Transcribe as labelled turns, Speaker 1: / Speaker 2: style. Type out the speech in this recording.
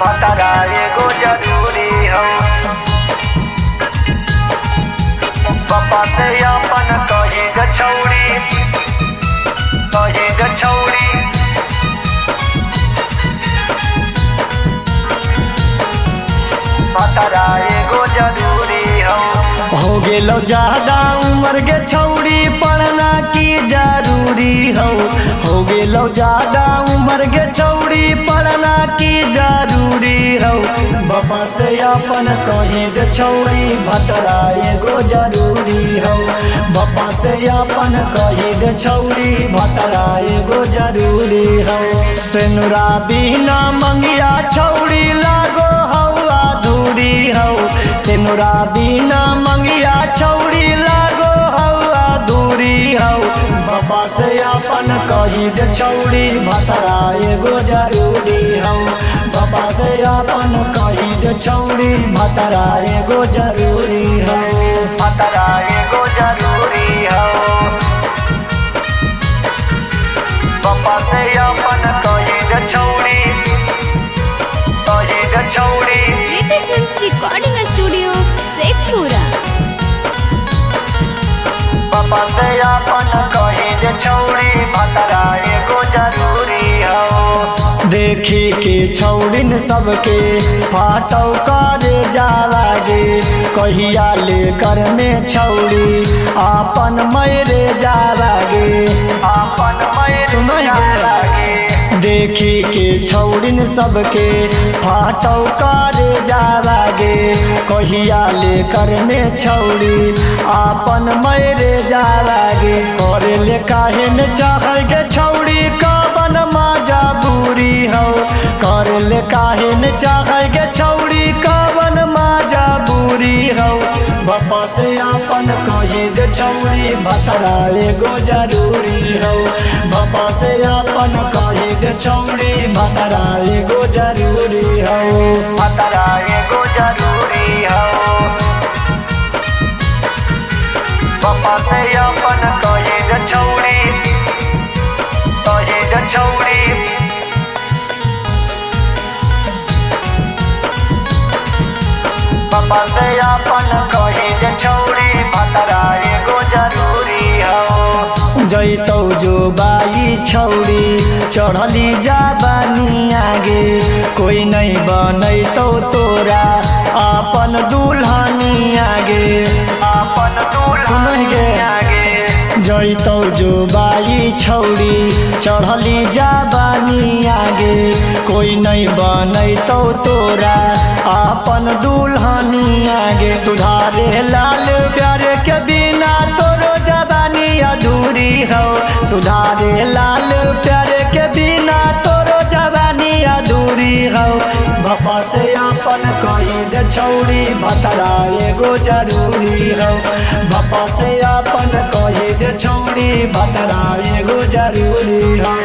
Speaker 1: भतरा एगो जरूरी हो। पापा से अपन कही ग छौरी, कही ग छौरी। भतरा एगो जरूरी हो गेलो ज्यादा उम्र के छौरी पढ़ना की जरूरी हो गेलो ज्यादा उम्र के छौरी पढ़ना की जरूरी हो। बाबा से अपन कही दे छौरी भतरा एगो जरूरी हो। बाबा से अपन कही दे छौरी भतरा एगो जरूरी हो। सेनुरा बिना मंगिया छौरी लागो अधूरी हो। सेनुरा बिना मंगिया छौरी लागो अधूरी हो। बाबा से अपन कही दे छौरी भतरा एगो जरूरी हो। बाबा से अपन कही दे छौरी भतरा एगो जरूरी हो। भतरा एगो जरूरी हो। बाबा से अपन कही दे छौरी, कही दे छौरी।
Speaker 2: Recording studio Sheikhpura.
Speaker 1: पापा से अपन कही दे छौरी भतरा एगो जरूरी हो। देखी के छौरिन सबके फाटौ करे जा लागे, कहिया लेकर में छौरी अपन मैरे जा लागे, अपन मैरे जा लागे। देखी के छौरिन सबके फाटौ करे जा लागे, कहिया लेकर में छौरी अपन मैरे जा लागे। करे ले काहे न चाहे गे छौरी कवन मजा बुरी हो। करे ले काहे न चाहे गे छौरी कवन मजा बुरी हो। बाबा से अपन कही दे छौरी भतरा एगो जरूरी हो। बाबा से अपन कही दे छौरी भतरा एगो जरूरी हो। भतरा एगो जरूरी हो। बाबा से अपन कही दे छौरी, कही दे छौरी। पापा से अपन कही दे छौरी भतरा एगो जरूरी हो। जैतौ जो बाई छौरी चढ़ली जाबानी आगे, कोई नहीं बनैतौ तोरा अपन दुल्हनी आगे, अपन दुल्हनी आगे। जैतौ जो बाई छौरी चढ़ली जाबानी आगे, कोई नहीं बनैतौ तोरा अपन दुल्हनी आगे। सुधारे लाल प्यारे के बिना तोरो जवानी अधूरी हो। सुधारे लाल प्यारे के बिना तोरो जवानी अधूरी हो। बाबा से अपन कही दे छौरी भतरा एगो जरूरी हो। बाबा से अपन कही दे छौरी भतरा एगो जरूरी हो।